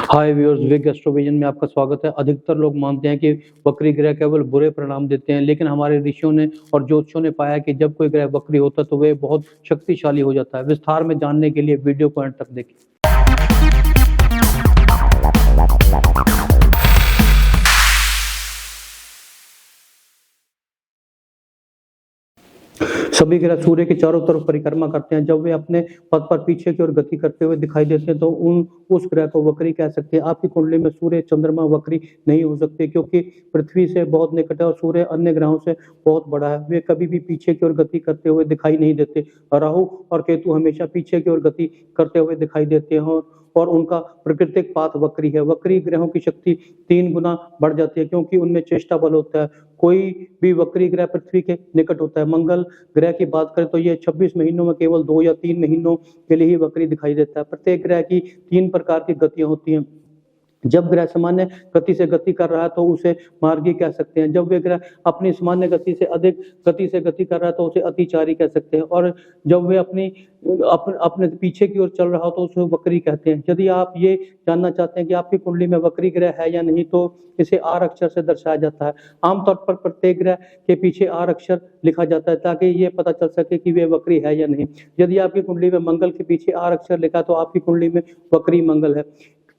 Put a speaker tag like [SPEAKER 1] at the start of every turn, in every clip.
[SPEAKER 1] हाय viewers, wig एस्ट्रोविजन में आपका स्वागत है। अधिकतर लोग मानते हैं कि वक्री ग्रह केवल बुरे परिणाम देते हैं, लेकिन हमारे ऋषियों ने और ज्योतिषियों ने पाया कि जब कोई ग्रह वक्री होता है तो वह बहुत शक्तिशाली हो जाता है। विस्तार में जानने के लिए वीडियो को अंत तक देखें। सभी ग्रह सूर्य के चारों तरफ परिक्रमा करते हैं। जब वे अपने पथ पर पीछे की ओर गति करते हुए दिखाई देते हैं तो उस ग्रह को वक्री कह सकते हैं। आपकी कुंडली में सूर्य चंद्रमा वक्री नहीं हो सकते, क्योंकि पृथ्वी से बहुत निकट है और सूर्य अन्य ग्रहों से बहुत बड़ा है। वे कभी भी पीछे की ओर गति करते हुए दिखाई नहीं देते। राहु और केतु हमेशा पीछे की ओर गति करते हुए दिखाई देते हैं और उनका प्राकृतिक पाथ वक्री है। वक्री ग्रहों की शक्ति 3 गुना बढ़ जाती है, क्योंकि उनमें चेष्टा बल होता है। कोई भी वक्री ग्रह पृथ्वी के निकट होता है। मंगल ग्रह की बात करें तो ये 26 महीनों में केवल 2 या 3 महीनों के लिए ही वक्री दिखाई देता है। प्रत्येक ग्रह की 3 प्रकार की गतियां होती हैं। जब ग्रह सामान्य गति से गति कर रहा है तो उसे मार्गी कह सकते हैं। जब वे ग्रह अपनी सामान्य गति से अधिक गति से गति कर रहा है तो उसे अतिचारी कह सकते हैं। और जब वे अपने पीछे की ओर चल रहा हो तो उसे वक्री कहते हैं। यदि आप ये जानना चाहते हैं कि आपकी कुंडली में वक्री ग्रह है या नहीं, तो इसे आर अक्षर से दर्शाया जाता है। आमतौर पर प्रत्येक ग्रह के पीछे आर अक्षर लिखा जाता है ताकि ये पता चल सके कि वे वक्री है या नहीं। यदि आपकी कुंडली में मंगल के पीछे आर अक्षर लिखा तो आपकी कुंडली में वक्री मंगल है।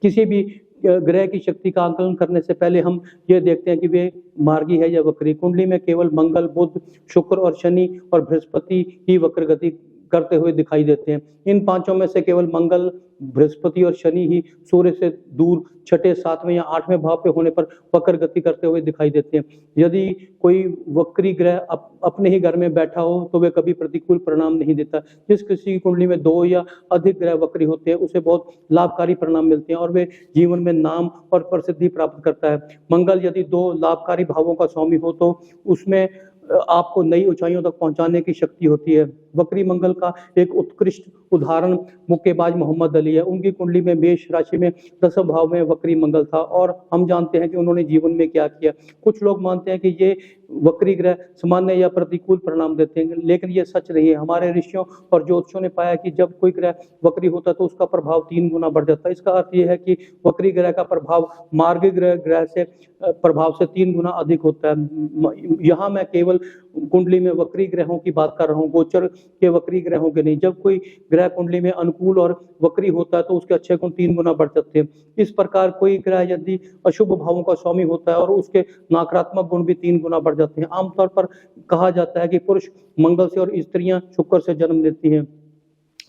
[SPEAKER 1] किसी भी ग्रह की शक्ति का आकलन करने से पहले हम ये देखते हैं कि वे मार्गी है या वक्री। कुंडली में केवल मंगल, बुध, शुक्र और शनि और बृहस्पति ही वक्र गति करते हुए दिखाई देते हैं। इन पांचों में से केवल मंगल, बृहस्पति और शनि ही सूर्य से दूर छठे, 7वें या 8वें भाव पे होने पर वक्र गति करते हुए दिखाई देते हैं। यदि कोई वक्री ग्रह अपने ही घर में बैठा हो तो वे कभी प्रतिकूल परिणाम नहीं देता। जिस किसी की कुंडली में 2 या अधिक ग्रह वक्री होते हैं उसे बहुत लाभकारी परिणाम मिलते हैं और वे जीवन में नाम और प्रसिद्धि प्राप्त करता है। मंगल यदि 2 लाभकारी भावों का स्वामी हो तो उसमें आपको नई ऊंचाइयों तक पहुंचाने की शक्ति होती है। वक्री मंगल का एक उत्कृष्ट उदाहरण मुक्केबाज मोहम्मद अली है। उनकी कुंडली में मेष राशि में 10वें भाव में वक्री मंगल था और हम जानते हैं कि उन्होंने जीवन में क्या किया। कुछ लोग मानते हैं कि ये वक्री ग्रह सामान्य या प्रतिकूल परिणाम देते हैं, लेकिन ये सच नहीं है। हमारे ऋषियों और ज्योतिषियों ने पाया कि जब कोई ग्रह वक्री होता है तो उसका प्रभाव 3 गुना बढ़ जाता है। इसका अर्थ यह है कि वक्री ग्रह का प्रभाव मार्गी ग्रह से प्रभाव से 3 गुना अधिक होता है। यहाँ मैं केवल कुंडली में वक्री ग्रहों की बात कर रहा हूँ, गोचर के वक्री ग्रहों के नहीं। जब कोई ग्रह कुंडली में अनुकूल और वक्री होता है तो उसके अच्छे गुण 3 गुना बढ़ जाते हैं। इस प्रकार कोई ग्रह यदि अशुभ भावों का स्वामी होता है और उसके नकारात्मक गुण भी 3 गुना बढ़ जाते हैं। आमतौर पर कहा जाता है कि पुरुष मंगल से और स्त्रियां शुक्र से जन्म लेती हैं।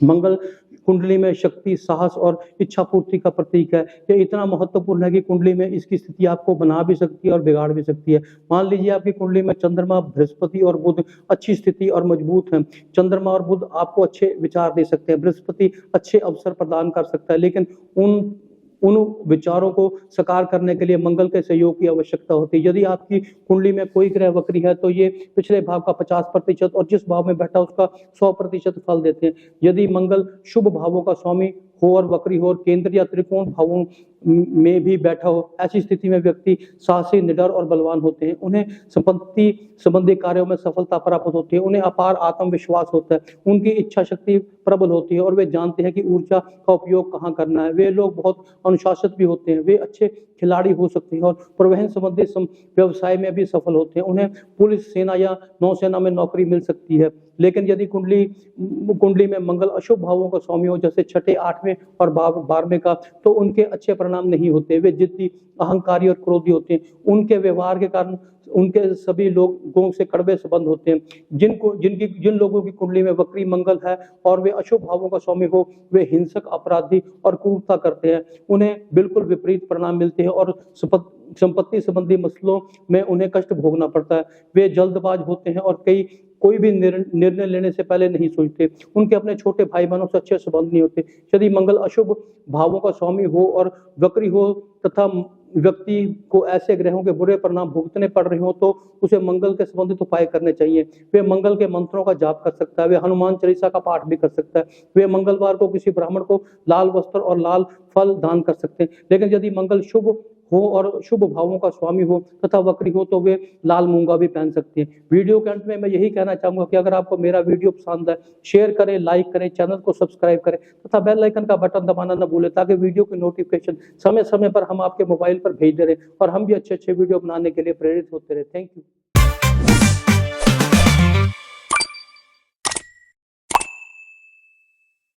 [SPEAKER 1] मंगल कुंडली में शक्ति, साहस और इच्छा पूर्ति का प्रतीक है। यह इतना महत्वपूर्ण है कि कुंडली में इसकी स्थिति आपको बना भी सकती है और बिगाड़ भी सकती है। मान लीजिए आपकी कुंडली में चंद्रमा, बृहस्पति और बुध अच्छी स्थिति और मजबूत हैं। चंद्रमा और बुध आपको अच्छे विचार दे सकते हैं। बृहस्पति अच्छे अवसर प्रदान कर सकता है, लेकिन उन विचारों को साकार करने के लिए मंगल के सहयोग की आवश्यकता होती है। यदि आपकी कुंडली में कोई ग्रह वक्री है तो ये पिछले भाव का 50% और जिस भाव में बैठा उसका 100% फल देते हैं। यदि मंगल शुभ भावों का स्वामी हो और वक्री हो और केंद्र या त्रिकोण भावों में भी बैठा हो, ऐसी स्थिति में व्यक्ति साहसी, निडर और बलवान होते हैं। उन्हें संपत्ति संबंधी कार्यों में सफलता प्राप्त होती है। उन्हें अपार आत्मविश्वास होता है। उनकी इच्छा शक्ति प्रबल होती है और वे जानते हैं कि ऊर्जा का उपयोग कहाँ करना है। वे लोग बहुत अनुशासित भी होते हैं। वे अच्छे खिलाड़ी हो सकते हैं और परिवहन संबंधी व्यवसाय में भी सफल होते हैं। उन्हें पुलिस, सेना या नौसेना में नौकरी मिल सकती है। लेकिन यदि कुंडली में मंगल अशुभ भावों का स्वामी हो, जैसे छठे, 8वें और 12वें का, तो उनके अच्छे परिणाम नहीं होते। वे जिद्दी, अहंकारी और क्रोधी होते हैं। उनके व्यवहार के कारण उनके सभी लोगों से कड़वे संबंध होते हैं। जिन लोगों की कुंडली में वक्री मंगल है और वे अशुभ भावों का स्वामी हो, वे हिंसक, अपराधी और क्रूरता करते हैं। उन्हें बिल्कुल विपरीत परिणाम मिलते हैं और संपत्ति संबंधी मसलों में उन्हें कष्ट भोगना पड़ता है। वे जल्दबाज होते हैं और कोई भी निर्णय लेने से पहले नहीं सोचते। उनके अपने छोटे भाई बहनों से अच्छे संबंध नहीं होते। यदि मंगल अशुभ भावों का स्वामी हो और वक्री हो तथा व्यक्ति को ऐसे ग्रहों के बुरे परिणाम भुगतने पड़ रहे हो तो उसे मंगल के संबंधित उपाय करने चाहिए। वे मंगल के मंत्रों का जाप कर सकता है। वे हनुमान चालीसा का पाठ भी कर सकता है। वे मंगलवार को किसी ब्राह्मण को लाल वस्त्र और लाल फल दान कर सकते हैं। लेकिन यदि मंगल शुभ हो और शुभ भावों का स्वामी हो तथा वक्री हो तो वे लाल मूंगा भी पहन सकती है। वीडियो के अंत में मैं यही कहना चाहूंगा कि अगर आपको मेरा वीडियो पसंद है, शेयर करें, लाइक करें, चैनल को सब्सक्राइब करें तथा बेल आइकन का बटन दबाना न भूलें ताकि वीडियो की नोटिफिकेशन समय समय पर हम आपके मोबाइल पर भेजते रहें और हम भी अच्छे अच्छे वीडियो बनाने के लिए प्रेरित होते रहे। Thank you.